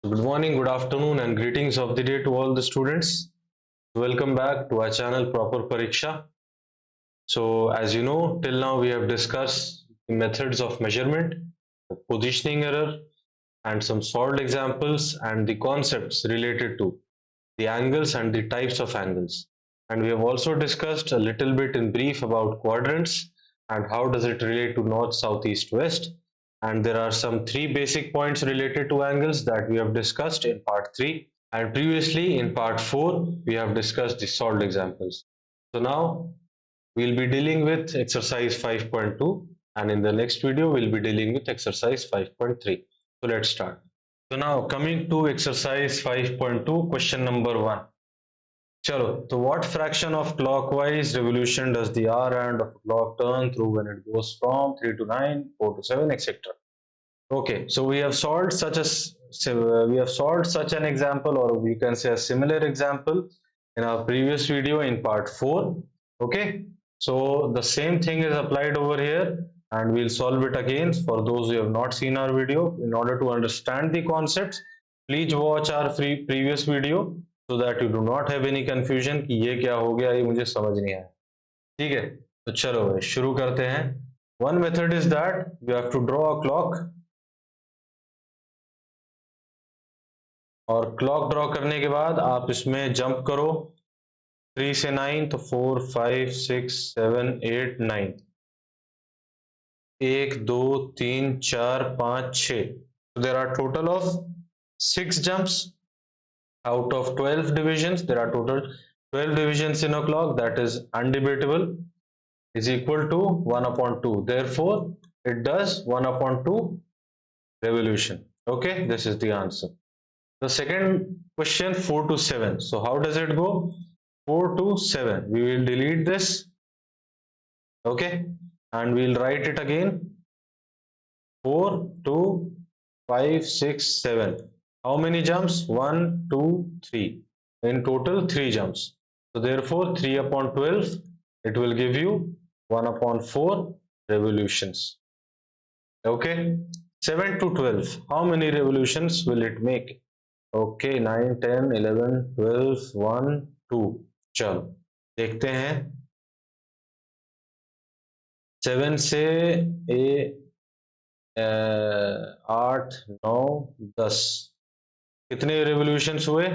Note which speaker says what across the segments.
Speaker 1: Good morning, good afternoon, and greetings of the day to all the students. Welcome back to our channel Proper Pariksha. So, as you know, till now we have discussed the methods of measurement, the positioning error, and some solved examples and the concepts related to the angles and the types of angles. And we have also discussed a little bit in brief about quadrants and how does it relate to north, south, east, west. And there are some three basic points related to angles that we have discussed in part 3. And previously in part 4, we have discussed the solved examples. So now we'll be dealing with exercise 5.2, and in the next video, we'll be dealing with exercise 5.3. So let's start. So now coming to exercise 5.2, question number 1. Chalo, so what fraction of clockwise revolution does the R and of a clock turn through when it goes from 3 to 9, 4 to 7, etc.? Okay, so we have solved such an example, or we can say a similar example in our previous video in part 4. Okay, so the same thing is applied over here, and we'll solve it again for those who have not seen our video. In order to understand the concepts, please watch our previous video so that you do not have any confusion कि ये क्या हो गया, ये मुझे समझ नहीं आया. ठीक है, तो चलो भाई शुरू करते हैं. One method is that you have to draw a clock, और क्लॉक ड्रॉ करने के बाद आप इसमें जंप करो 3 से 9, तो 4 5 6 7 8 9, 1 2 3 4 5 6. There are total of 6 jumps out of 12 divisions. There are total 12 divisions in a clock. That is undebatable, is equal to 1 upon 2. Therefore it does 1 upon 2 revolution. Okay, this is the answer. The second question, 4 to 7. So how does it go? 4 to 7. We will delete this. Okay. And we'll write it again. 4 to 5, 6, 7. How many jumps? 1, 2, 3. In total, 3 jumps. So therefore, 3 upon 12, it will give you 1 upon 4 revolutions. Okay. 7 to 12. How many revolutions will it make? Okay 9 10 11 12 1 2. चलो देखते हैं. 7 से 8 9 10 कितने revolutions हुए,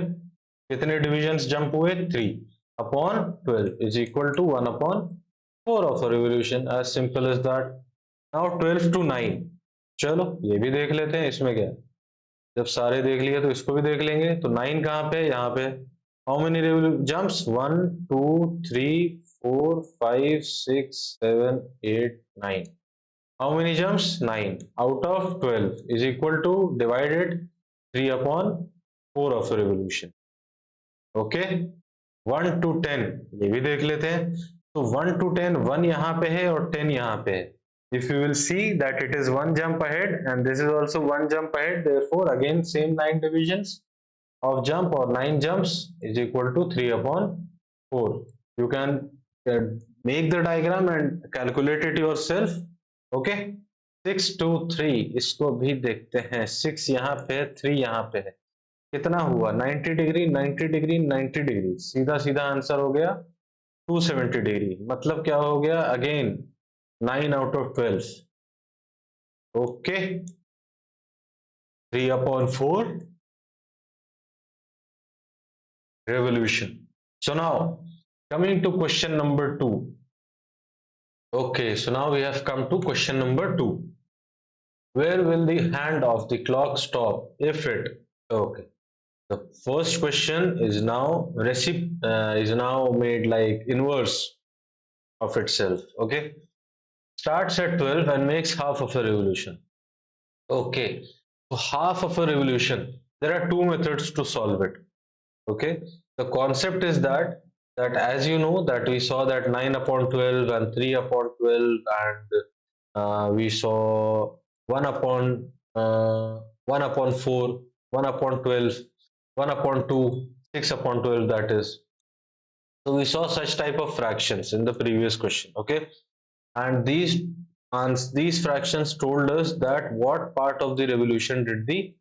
Speaker 1: कितने divisions jump हुए? 3 upon 12 is equal to 1 upon 4 of a revolution. As simple as that. Now 12 to 9. चलो ये भी देख लेते हैं, इसमें क्या है. जब सारे देख लिए तो इसको भी देख लेंगे. तो 9 कहाँ पे? यहाँ पे. How many jumps? 1 2 3 4 5 6 7 8 9. How many jumps? 9 out of 12 is equal two divided 3 upon 4 of revolution. Okay. 1 to 10 ये भी देख लेते हैं. तो 1 to 10, 1 यहाँ पे है और 10 यहाँ पे है. If you will see that it is one jump ahead and this is also one jump ahead, therefore again same 9 divisions of jump, or 9 jumps is equal to 3 upon 4. You can make the diagram and calculate it yourself. Okay. 6 to 3 इसको भी देखते हैं. 6 यहाँ पे है, 3 यहाँ पे है. कितना हुआ? 90 डिग्री 90 डिग्री 90 डिग्री. सीधा सीधा आंसर हो गया 270 डिग्री. मतलब क्या हो गया? Again 9 out of 12. Okay. 3 upon 4 revolution. So now coming to question number 2. Okay, so now we have come to question number 2. Where will the hand of the clock stop if it? Okay, the first question is now made like inverse of itself. Okay, starts at 12 and makes half of a revolution. Okay, so half of a revolution, there are two methods to solve it. Okay, the concept is that as you know that we saw that 9 upon 12 and 3 upon 12, and we saw 1 upon 1 upon 4, 1 upon 12, 1 upon 2, 6 upon 12, that is. So we saw such type of fractions in the previous question. Okay, and these fractions told us that what part of the revolution did the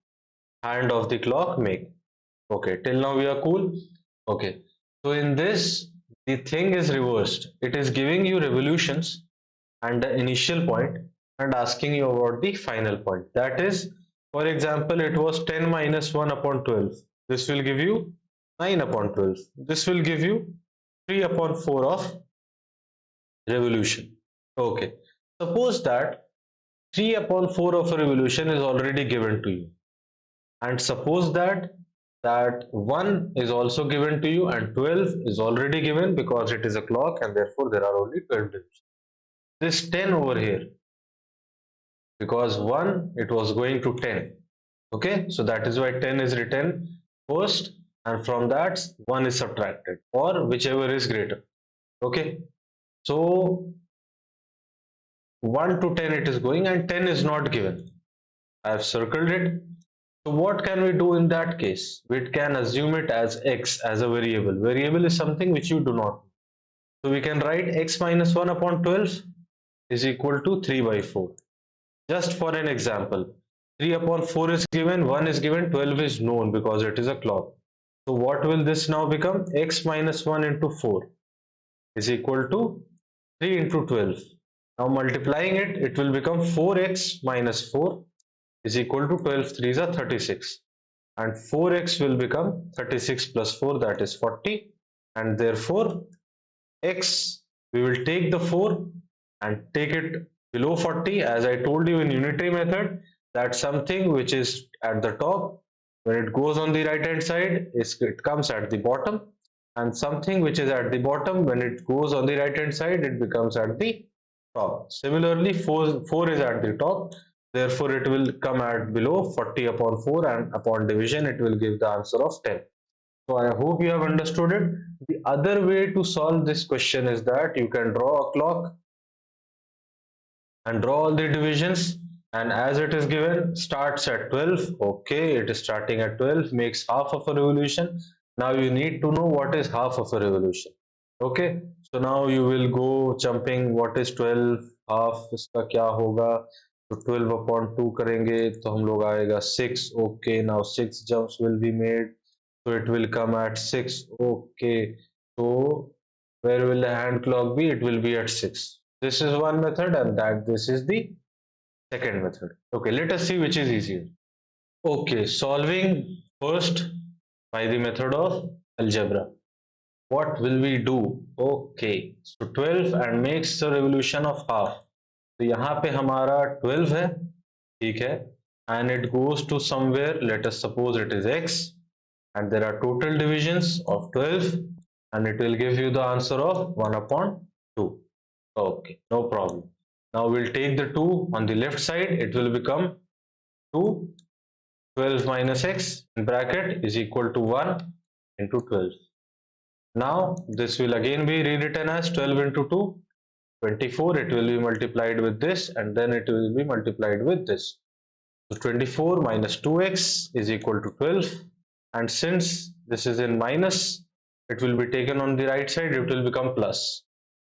Speaker 1: hand of the clock make. Okay, till now we are cool. Okay, so in this, the thing is reversed. It is giving you revolutions and the initial point and asking you about the final point. That is, for example, it was 10 minus 1 upon 12. This will give you 9 upon 12. This will give you 3 upon 4 of revolution. Okay, suppose that 3 upon 4 of a revolution is already given to you, and suppose that 1 is also given to you and 12 is already given because it is a clock and therefore there are only 12 divisions. This 10 over here, because 1 it was going to 10. Okay, so that is why 10 is written first, and from that 1 is subtracted, or whichever is greater. Okay, so 1 to 10 it is going and 10 is not given. I have circled it. So what can we do in that case? We can assume it as x, as a variable. Variable is something which you do not know. So we can write x minus 1 upon 12 is equal to 3 by 4. Just for an example, 3 upon 4 is given, 1 is given, 12 is known because it is a clock. So what will this now become? X minus 1 into 4 is equal to 3 into 12. Now multiplying it, it will become 4x minus 4 is equal to 12 3s are 36, and 4x will become 36 plus 4, that is 40, and therefore x, we will take the 4 and take it below 40. As I told you in unitary method, that something which is at the top, when it goes on the right hand side, it comes at the bottom, and something which is at the bottom, when it goes on the right hand side, it becomes at the top. Similarly, 4 is at the top, therefore it will come at below 40 upon 4, and upon division it will give the answer of 10. So I hope you have understood it. The other way to solve this question is that you can draw a clock and draw all the divisions, and as it is given, starts at 12. Okay, it is starting at 12, makes half of a revolution. Now you need to know what is half of a revolution. Okay, so now you will go jumping, what is 12 half, इसका क्या होगा? तो 12 upon 2 करेंगे तो हम लोग आएगा 6. Okay, now 6 jumps will be made, so it will come at 6. Okay, so where will the hand clock be? It will be at 6. This is one method, and this is the second method. Okay, let us see which is easier. Okay, solving first by the method of algebra. What will we do? Okay, so 12 and makes the revolution of half. तो यहाँ पे हमारा 12 है, ठीक है, and it goes to somewhere, let us suppose it is x, and there are total divisions of 12, and it will give you the answer of 1 upon 2. Okay, no problem. Now we'll take the 2 on the left side, it will become 2. 12 minus x in bracket is equal to 1 into 12. Now this will again be rewritten as 12 into 2, 24. It will be multiplied with this, and then it will be multiplied with this. So 24 minus 2x is equal to 12, and since this is in minus, it will be taken on the right side, it will become plus.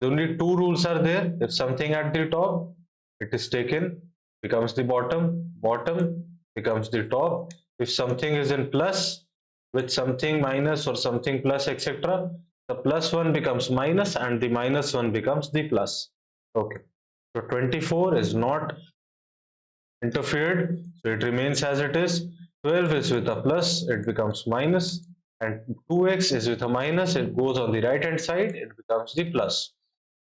Speaker 1: Only two rules are there. If something at the top, it is taken, becomes the bottom, bottom becomes the top. If something is in plus with something minus or something plus, etc., the plus one becomes minus and the minus one becomes the plus. Okay, so 24 is not interfered, so it remains as it is. 12 is with a plus, it becomes minus, and 2x is with a minus, it goes on the right hand side, it becomes the plus.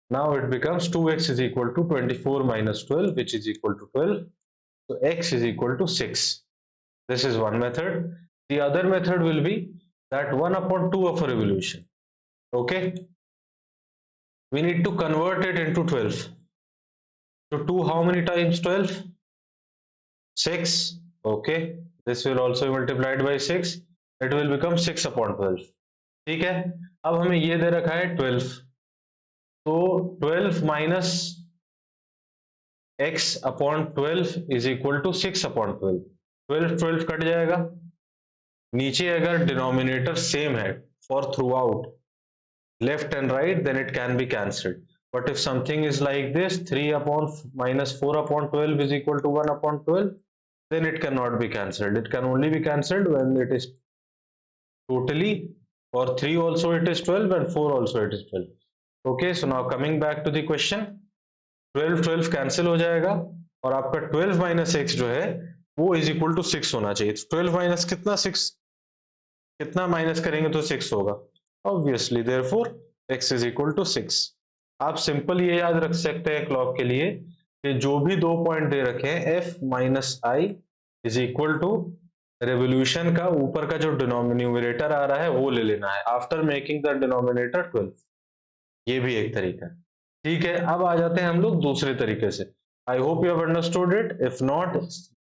Speaker 1: Now it becomes 2x is equal to 24 minus 12, which is equal to 12. So x is equal to 6. This is one method. The other method will be that 1 upon 2 of a revolution. Okay, we need to convert it into 12. So 2 how many times 12? 6. Okay, this will also be multiplied by 6. It will become 6 upon 12. ठीक है, अब हमें ये दे रखा है 12. तो 12 minus x upon 12 is equal to 6 upon 12. 12 12 cut जाएगा, नीचे अगर डिनोमिनेटर सेम है for throughout left and right, then it can be cancelled. But if something is like this, 3 upon minus 4 upon 12 is equal to 1 upon 12, then it cannot be cancelled. It can only be cancelled when it is totally, for 3 also it is 12 and 4 also it is 12. Okay, so now coming back to the question, 12 cancel हो जाएगा और आपका 12 minus x जो है वो is equal to 6 होना चाहिए. 12 minus कितना 6, कितना माइनस करेंगे तो 6 होगा. Obviously therefore x is equal to 6. आप सिंपल ये याद रख सकते हैं क्लॉक के लिए कि जो भी 2 पॉइंट दे रखे हैं f minus I is equal to revolution का ऊपर का जो डिनोमिनेटर आ रहा है वो ले लेना है आफ्टर मेकिंग द डिनोमिनेटर 12. ये भी एक तरीका है. ठीक है, अब आ जाते हैं हम लोग दूसरे तरीके से. I hope you have understood it. If not,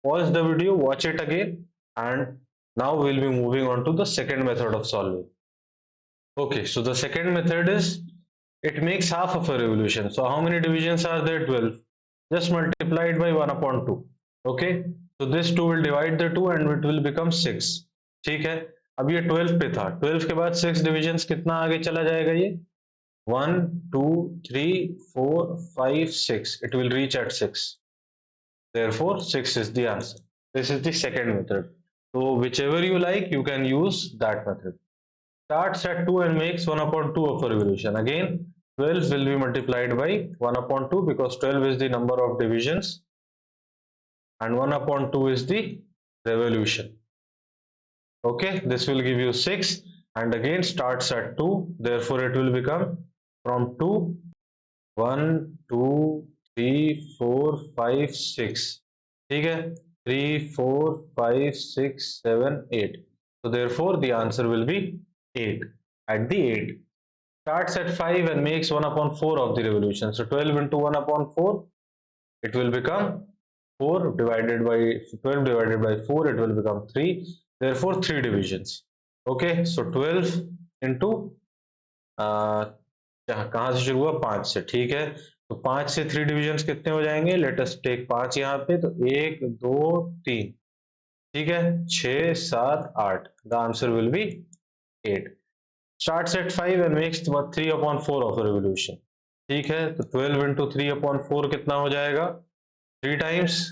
Speaker 1: pause the video, watch it again, and now we'll be moving on to the second method of solving. Okay, so the second method is it makes half of a revolution. So how many divisions are there? 12. Just multiply it by 1 upon 2. Okay, so this 2 will divide the 2 and it will become 6. ठीक है, अब ये 12 पे था, 12 के बाद 6 divisions कितना आगे चला जाएगा ये 1 2 3 4 5 6. It will reach at 6. Therefore 6 is the answer. This is the second method. So whichever you like, you can use that method. Starts at 2 and makes 1 upon 2 of a revolution. Again, 12 will be multiplied by 1 upon 2 because 12 is the number of divisions and 1 upon 2 is the revolution. Okay, this will give you 6 and again starts at 2. Therefore, it will become from 2, 1, 2, 3, 4, 5, 6. ठीक है, 3, 4, 5, 6, 7, 8. So therefore the answer will be 8 at the 8. Starts at 5 and makes 1 upon 4 of the revolution. So 12 into 1 upon 4, it will become 4 divided by 12 divided by 4, it will become 3. Therefore 3 divisions. Okay, so 12 into कहाँ से शुरू हुआ 5 से. ठीक है, तो 5 से 3 divisions कितने हो जाएंगे? लेट अस टेक 5 यहाँ पे, तो 1 2 3. ठीक है, 6 7 8. The answer will be 8. Starts at 5 and makes 3 upon 4 of revolution. ठीक है, तो 12 इंटू 3 अपॉन 4 कितना हो जाएगा? 3 times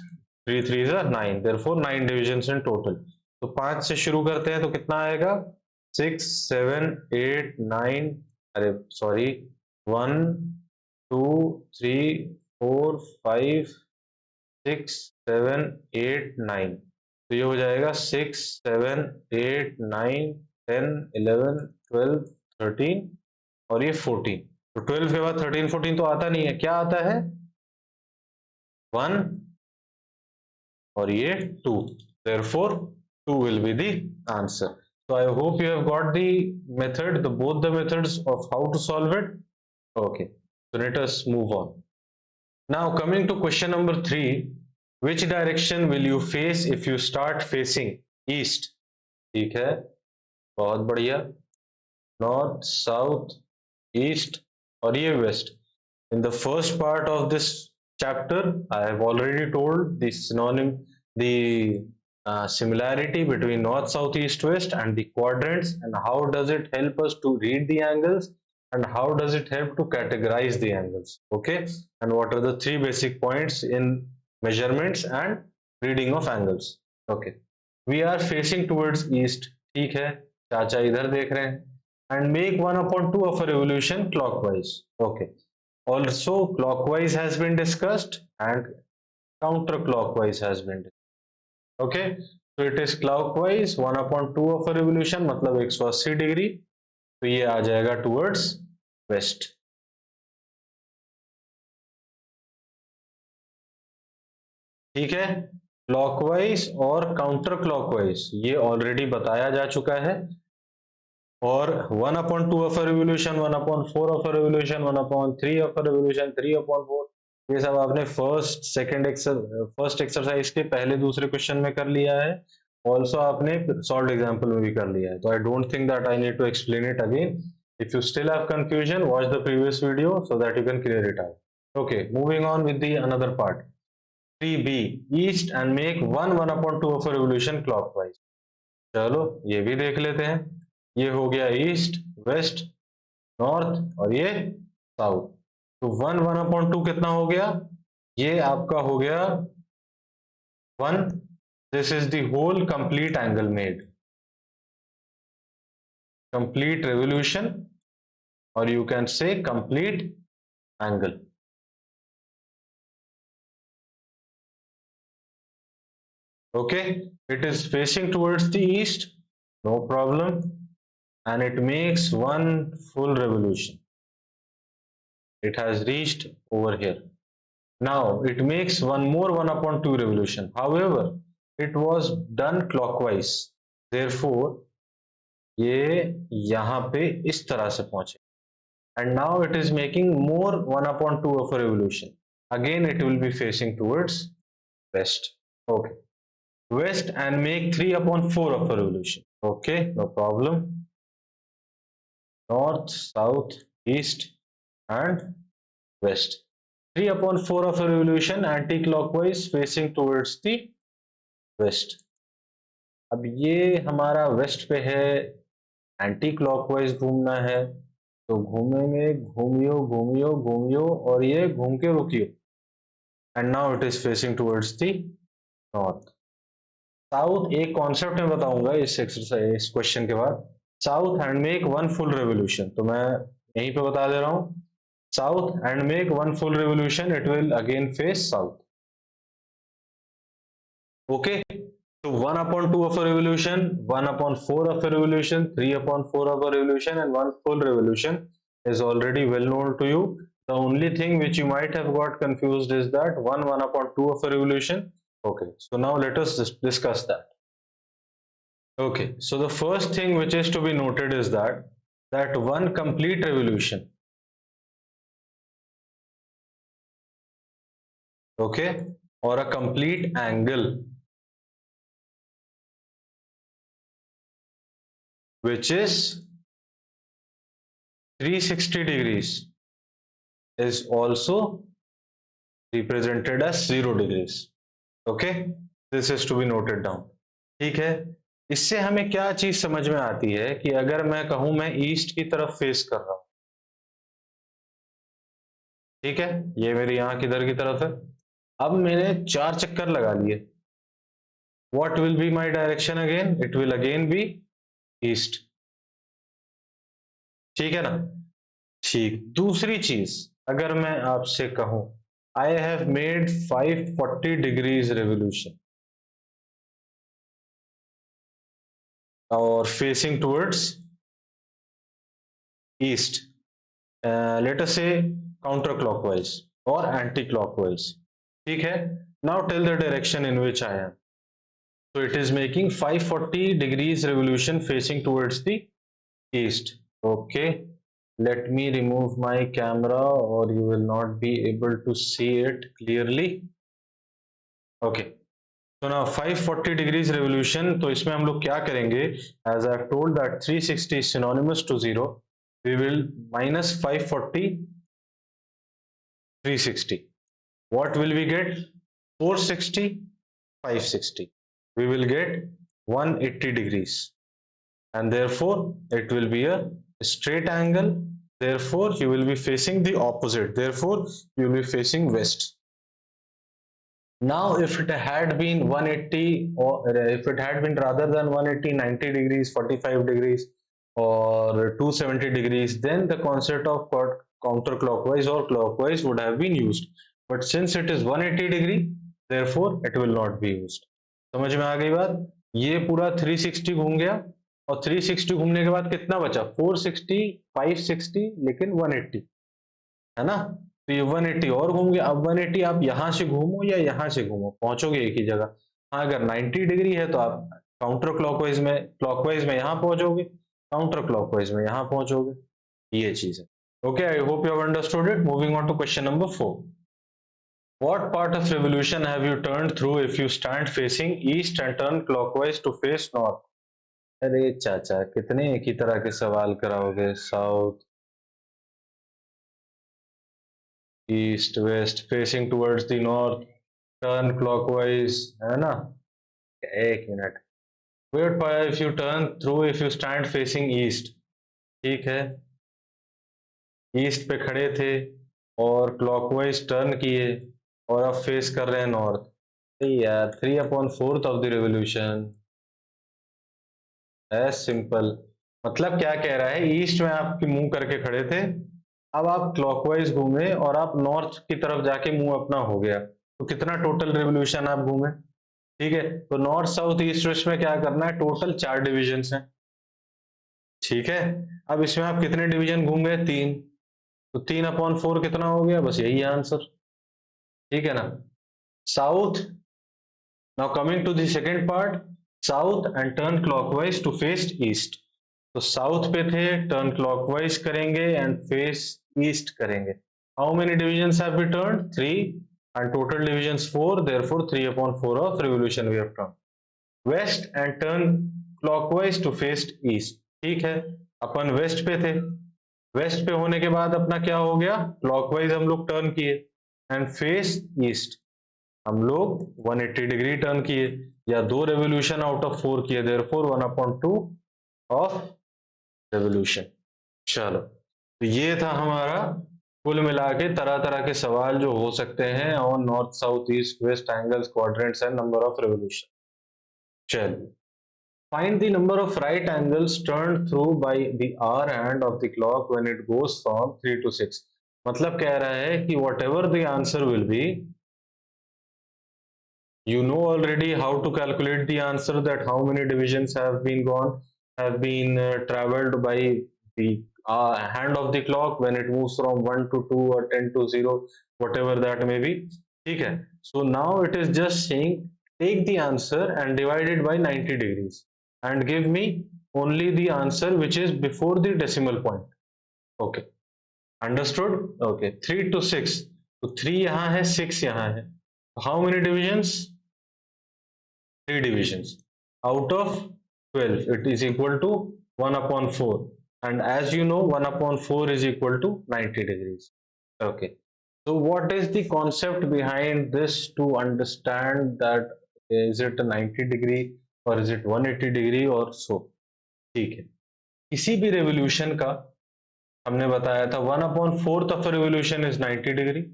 Speaker 1: 3 3 is 9. Therefore 9 divisions in total. तो 5 से शुरू करते हैं तो कितना आएगा? 6 7 8 9, अरे सॉरी 1 2 3 4 5 6 7 8 9. तो ये हो जाएगा 6 7 8 9 10 11 12 13 और ये 14. तो 12 के बाद 13 14 तो आता नहीं है. क्या आता है? 1 और ये 2. Therefore 2 will be the answer. So I hope you have got the method, both the methods of how to solve it. Okay, so let us move on. Now coming to question number 3, which direction will you face if you start facing east? ठीक है, बहुत बढ़िया. North, south, east और ये west. In the first part of this chapter, I have already told the synonym, the similarity between north, south, east, west and the quadrants, and how does it help us to read the angles and how does it help to categorize the angles. Okay, and what are the 3 basic points in measurements and reading of angles. Okay, we are facing towards east. ठीक है, चाचा इधर देख रहे हैं. And make 1 upon 2 of a revolution clockwise. Okay, also clockwise has been discussed and counterclockwise has been discussed. Okay, so it is clockwise 1 upon 2 of a revolution मतलब 180 degree. तो ये आ जाएगा towards west. ठीक है, clockwise और counter clockwise ये already बताया जा चुका है. और 1 upon 2 of a revolution, 1 upon 4 of a revolution, 1 upon 3 of a revolution, 3 upon 4, ये सब आपने फर्स्ट एक्सरसाइज के पहले दूसरे क्वेश्चन में कर लिया है. ऑल्सो आपने सॉल्व एग्जाम्पल में भी कर लिया है. तो I don't think that I need to explain it again. If you still have confusion, watch the previous video so that you can clear it out. Okay, moving on with the another part. 3b, east and make 1 upon 2 of a revolution clockwise. चलो ये भी देख लेते हैं. ये हो गया east, waste, north और ये साउथ. तो 1 upon 2 कितना हो गया? ये आपका हो गया 1 This is the whole complete angle made. Complete revolution, or you can say complete angle. Okay, it is facing towards the east, no problem, and it makes one full revolution. It has reached over here. Now it makes one more 1/2 revolution. However, it was done clockwise. Therefore, ये यहाँ पे इस तरह से पहुंचे. And now it is making more 1/2 of a revolution. Again, it will be facing towards west. Okay. West and make 3/4 of a revolution. Okay, no problem. North, south, east, and west. 3/4 of a revolution anti-clockwise facing towards the west. अब ये हमारा waste पे है, anti clockwise घूमना है, तो घूमेंगे, घूमियो घूमियो घूमियो और ये घूम के रुकियो. And now it is facing towards the north. South एक कॉन्सेप्ट में बताऊंगा इस एक्सरसाइज, इस क्वेश्चन के बाद. South and make one full revolution, तो मैं यहीं पे बता दे रहा हूं. South and make one full revolution, it will again face south. Okay, so 1/2 of a revolution, 1/4 of a revolution, 3/4 of a revolution, and one full revolution is already well known to you. The only thing which you might have got confused is that 1/2 of a revolution. Okay, so now let us discuss that. Okay, so the first thing which is to be noted is that one complete revolution, okay, or a complete angle which is 360 degrees is also represented as 0 degrees. Okay, this is to be noted down. ठीक है, इससे हमें क्या चीज समझ में आती है कि अगर मैं कहूं मैं ईस्ट की तरफ फेस कर रहा हूं, ठीक है, ये मेरी आंख किधर की तरफ है. अब मैंने 4 चक्कर लगा लिए. What will be my direction again? It will again be east. ठीक है ना. ठीक, दूसरी चीज अगर मैं आपसे कहूं I have made 540 degrees revolution और facing towards east, let us say counter clockwise or anti clockwise. ठीक है, now tell the direction in which I am. So it is making 540 degrees revolution facing towards the east. Okay, let me remove my camera or you will not be able to see it clearly. Okay, so now 540 degrees revolution, तो इसमें हम लोग क्या करेंगे? As I have told that 360 is synonymous to 0, we will minus 540 360. What will we get? 460 560. We will get 180 degrees, and therefore it will be a straight angle. Therefore you will be facing the opposite. Therefore you will be facing west. Now if it had been 180, or if it had been rather than 180, 90 degrees, 45 degrees, or 270 degrees, then the concept of counterclockwise or clockwise would have been used. But since it is 180 degree, therefore it will not be used. समझ में आ गई बात? ये पूरा 360 घूम गया और 360 घूमने के बाद कितना बचा? 460 560, लेकिन 180 है ना. तो ये 180 और घूम गया. अब 180 आप यहां से घूमो या यहां से घूमो, पहुंचोगे एक ही जगह. हाँ, अगर 90 डिग्री है तो आप काउंटर क्लॉकवाइज में यहां पहुंचोगे, काउंटर क्लॉकवाइज में यहां पहुंचोगे. ये चीज है. Okay, I hope you have understood it. Moving on to question number 4. What part of revolution have you turned through if you stand facing east and turn clockwise to face north? अरे चाचा, कितने एक ही तरह के सवाल कराओगे? South, east, west, facing towards the north, turn clockwise, है ना. एक मिनट. What if you turn through if you stand facing east? ठीक है, ईस्ट पे खड़े थे और क्लॉकवाइज टर्न किए और अब फेस कर रहे हैं नॉर्थ. यार 3/4 of the revolution, as simple. मतलब क्या कह रहा है, ईस्ट में आप मुंह करके खड़े थे, अब आप क्लॉकवाइज घूमे और आप नॉर्थ की तरफ जाके मुंह अपना हो गया, तो कितना टोटल रेवोल्यूशन आप घूमे। ठीक है, तो नॉर्थ साउथ ईस्ट वेस्ट में क्या करना है, टोटल 4 डिविजन है। ठीक है, अब इसमें आप कितने डिवीजन घूम गए, 3, तो 3/4 कितना हो गया, बस यही है आंसर। ठीक है ना। South, now coming to the second part, south and turn clockwise to face east. तो साउथ पे थे, टर्न क्लॉकवाइज करेंगे एंड फेस ईस्ट करेंगे। How many divisions have be turned, 3, and total divisions 4, therefore 3/4 of revolution we have turn. West and turn clockwise to face east. ठीक है, अपन waste पे थे, waste पे होने के बाद अपना क्या हो गया, क्लॉकवाइज हम लोग टर्न किए, एंड फेस ईस्ट हम लोग 180 डिग्री टर्न किए, या 2 रेवोल्यूशन आउट ऑफ 4 किए, देयरफॉर 1/2 ऑफ रेवोल्यूशन। चलो, तो ये था हमारा कुल मिला के तरह तरह के सवाल जो हो सकते हैं on north south east waste angles quadrants and number of revolution. चलिए, find the number of right angles turned through by the hour hand of the clock when it goes from 3 to 6। मतलब कह रहा है कि whatever the answer will be, you know already how to calculate the answer, that how many divisions have been traveled by the hand of the clock when it moves from 1 to 2 or 10 to 0, whatever that may be। ठीक है, so now it is just saying take the answer and divide it by 90 degrees and give me only the answer which is before the decimal point। okay, understood। okay, 3 to 6, तो 3 यहाँ है, 6 यहाँ है, how many divisions, 3 divisions out of 12, it is equal to 1/4, and as you know 1/4 is equal to 90 degrees। okay, so what is the concept behind this to understand that is it a 90 degree or is it 180 degree or so। ठीक है, किसी भी revolution का हमने बताया था 1/4 of a revolution is 90 degree,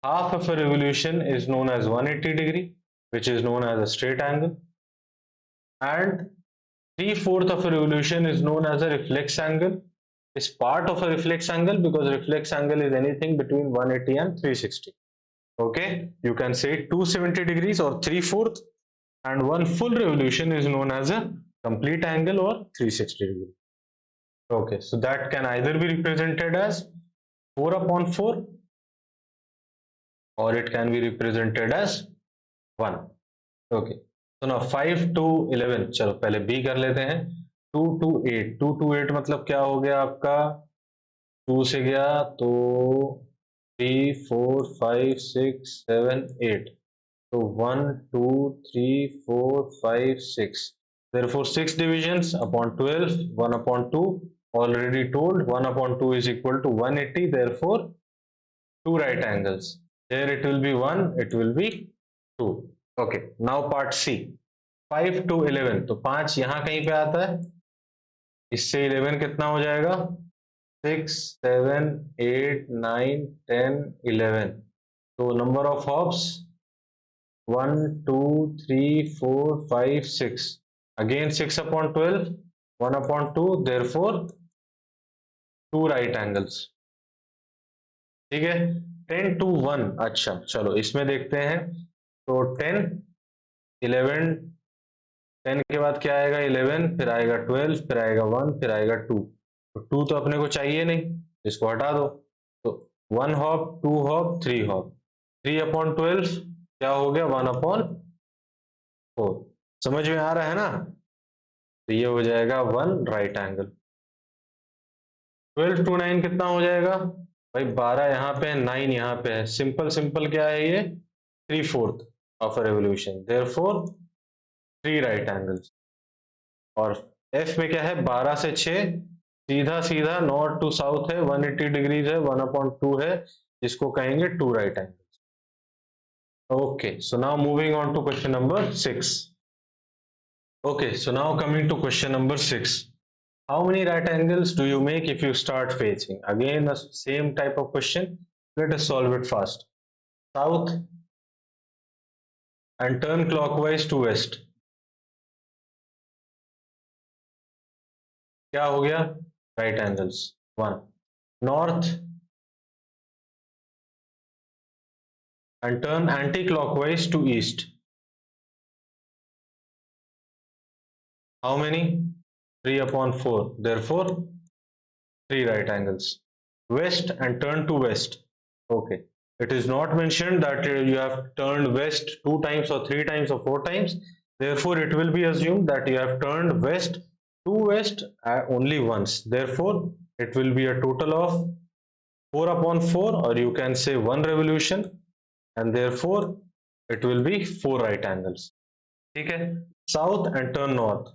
Speaker 1: half of a revolution is known as 180 degree, which is known as a straight angle, and 3/4 of a revolution is known as a reflex angle, is part of a reflex angle because reflex angle is anything between 180 and 360। okay, you can say 270 degrees or 3/4, and one full revolution is known as a complete angle or 360 degree। okay, so that can either be represented as 4/4 or it can be represented as 1। okay, so now 5 to 11, चलो पहले B कर लेते हैं। 2 to 8, 2 to 8 मतलब क्या हो गया आपका, 2 से गया तो 3 4 5 6 7 8, so 1 2 3 4 5 6, therefore 6 divisions upon 12, 1/2, already told 1/2 is equal to 180, therefore 2 right angles, here it will be 1, it will be 2। okay, now part C, 5 to 11, तो 5 यहाँ कहीं पे आता है, इससे 11 कितना हो जाएगा, 6 7 8 9 10 11, तो number of hops 1 2 3 4 5 6, again 6/12, 1/2, therefore 2 right angles। ठीक है, 10 to 1, अच्छा चलो इसमें देखते हैं, तो 10 11, 10 के बाद क्या आएगा, 11, फिर आएगा 12, फिर आएगा 1, फिर आएगा 2, तो 2 तो अपने को चाहिए नहीं, इसको हटा दो, तो 1 हॉप 2 हॉप 3 हॉप, 3/12 क्या हो गया, 1/4। समझ में आ रहा है ना, तो ये हो जाएगा 1 राइट एंगल। 12 to 9 कितना हो जाएगा भाई, 12 यहाँ पे है, 9 यहाँ पे है, सिंपल सिंपल क्या है ये, 3/4 of a revolution, therefore 3 right angles. और F में क्या है, 12 से 6, सीधा सीधा नॉर्थ टू साउथ है, 180 डिग्रीज है, 1/2 है, जिसको कहेंगे 2 right angles. Okay, so now moving on to question number 6। okay, so now coming to question number 6, how many right angles do you make if you start facing, again the same type of question, let us solve it fast। south and turn clockwise to west. क्या हो गया? Right angles. 1. North and turn anti-clockwise to east. How many? 3 upon 4. Therefore 3 right angles. West and turn to west. Okay. It is not mentioned that you have turned west 2 times or 3 times or 4 times. Therefore, it will be assumed that you have turned west to west only once. Therefore, it will be a total of 4 upon 4, or you can say 1 revolution, and therefore it will be 4 right angles. ठीक है? South and turn north.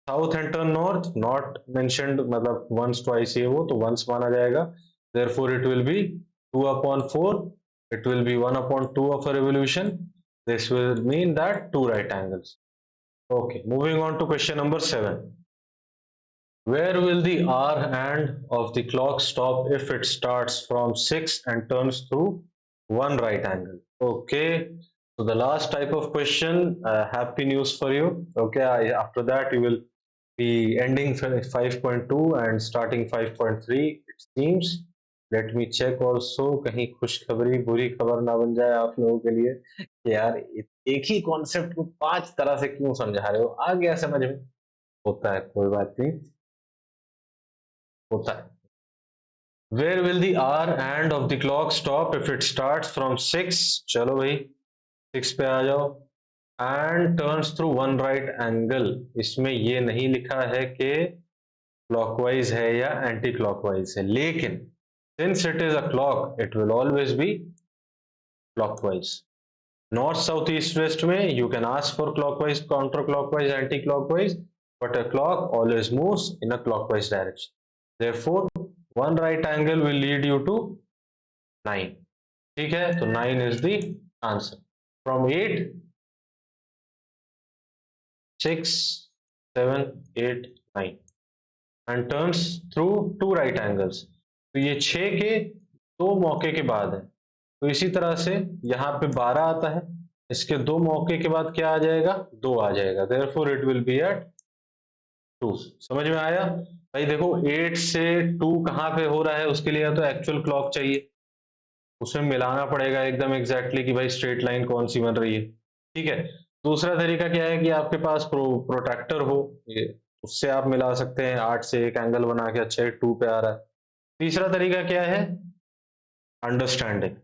Speaker 1: South and turn north not mentioned, मतलब once twice ये वो तो once माना जाएगा. Therefore it will be 2 upon 4. It will be 1 upon 2 of a revolution. This will mean that 2 right angles. Okay, moving on to question number 7. Where will the R hand of the clock stop if it starts from 6 and turns through 1 right angle? Okay, so the last type of question, happy news for you. Okay, after that you will be ending 5.2 and starting 5.3 it seems. Let me check also, कहीं खुशखबरी बुरी खबर ना बन जाए आप लोगों के लिए कि यार एक ही कॉन्सेप्ट को 5 तरह से क्यों समझा रहे हो. आ गया समझ में? होता है, कोई बात नहीं, होता है. Where will the R hand of the clock stop if it starts from 6? चलो भाई 6 पे आ जाओ. And turns through 1 right angle. इसमें ये नहीं लिखा है कि clockwise है या anti clockwise है, लेकिन since it is a clock it will always be clockwise. North south east west में you can ask for clockwise, counter clockwise, anti clockwise, but a clock always moves in a clockwise direction. Therefore 1 right angle will lead you to 9. ठीक है, तो 9 is the answer. From 8, 6, 7, 8, 9 and turns through 2 right angles. तो ये 6 के 2 मौके के बाद है, तो इसी तरह से यहाँ पे 12 आता है, इसके 2 मौके के बाद क्या आ जाएगा? 2 आ जाएगा. Therefore it will be at 2. समझ में आया भाई? देखो 8 से 2 कहाँ पे हो रहा है, उसके लिए तो एक्चुअल क्लॉक चाहिए, उसमें मिलाना पड़ेगा एकदम एग्जैक्टली कि भाई स्ट्रेट लाइन कौन सी बन रही है. ठीक है. दूसरा तरीका क्या है कि आपके पास प्रोट्रैक्टर हो, ये उससे आप मिला सकते हैं, 8 से एक एंगल बना के. अच्छा 2 पे आ रहा है. तीसरा तरीका क्या है? Understanding.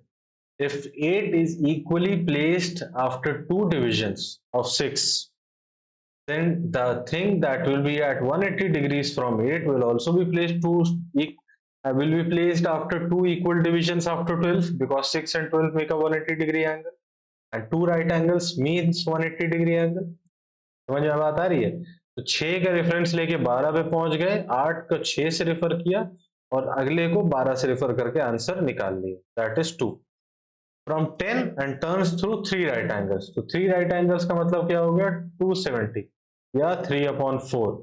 Speaker 1: If 8 is equally placed after 2 divisions of 6, then the thing that will be at 180 degrees from 8 will also be placed will be placed after 2 equal divisions after 12, because 6 and 12 make a 180 degree angle and 2 right angles means 180 degree angle. समझ में बात आ रही है? तो 6 का reference लेके 12 पे पहुंच गए, 8 को 6 से रेफर किया और अगले को 12 से रेफर करके आंसर निकाल लिया. That is 2. From 10 and turns through 3 right angles. तो 3 right angles का मतलब क्या हो गया? 270 या 3 upon 4.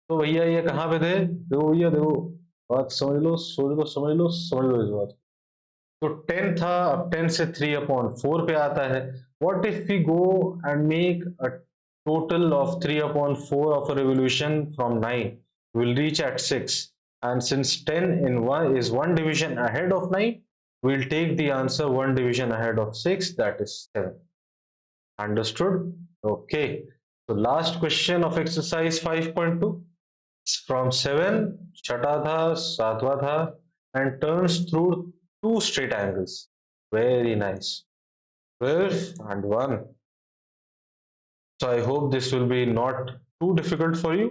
Speaker 1: तो भैया ये कहाँ पे थे? देखो भैया, देखो बात समझ लो, सोच लो, समझ लो, समझ लो इस बात. तो 10 था, अब 10 से 3 upon 4 पे आता है. What if we go and make a total of 3 upon 4 of a revolution from 9? We'll reach at 6. And since 10 in 1 is 1 division ahead of 9, we'll take the answer 1 division ahead of 6, that is 7. Understood? Okay. So last question of exercise 5.2. From 7, छठा था, सातवां था, and turns through 2 straight angles. Very nice. 12 and 1. So I hope this will be not too difficult for you.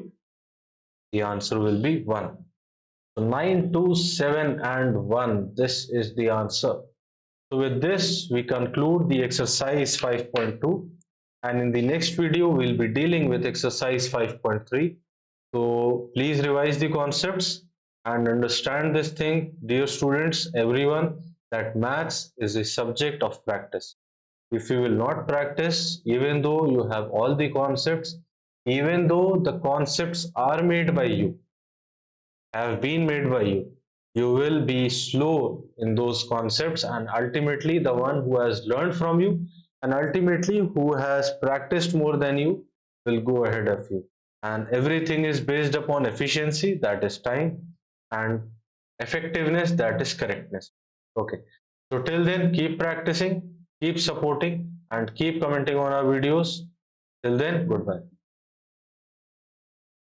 Speaker 1: The answer will be 1. So 9, 2, 7 and 1. This is the answer. So with this, we conclude the exercise 5.2, and in the next video, we'll be dealing with exercise 5.3. So please revise the concepts and understand this thing, dear students, everyone, that maths is a subject of practice. If you will not practice, even though you have all the concepts, even though the concepts are made by you, have been made by you will be slow in those concepts, and ultimately the one who has learned from you and ultimately who has practiced more than you will go ahead of you, and everything is based upon efficiency, that is time, and effectiveness, that is correctness. Okay, so till then, keep practicing, keep supporting, and keep commenting on our videos. Till then, goodbye.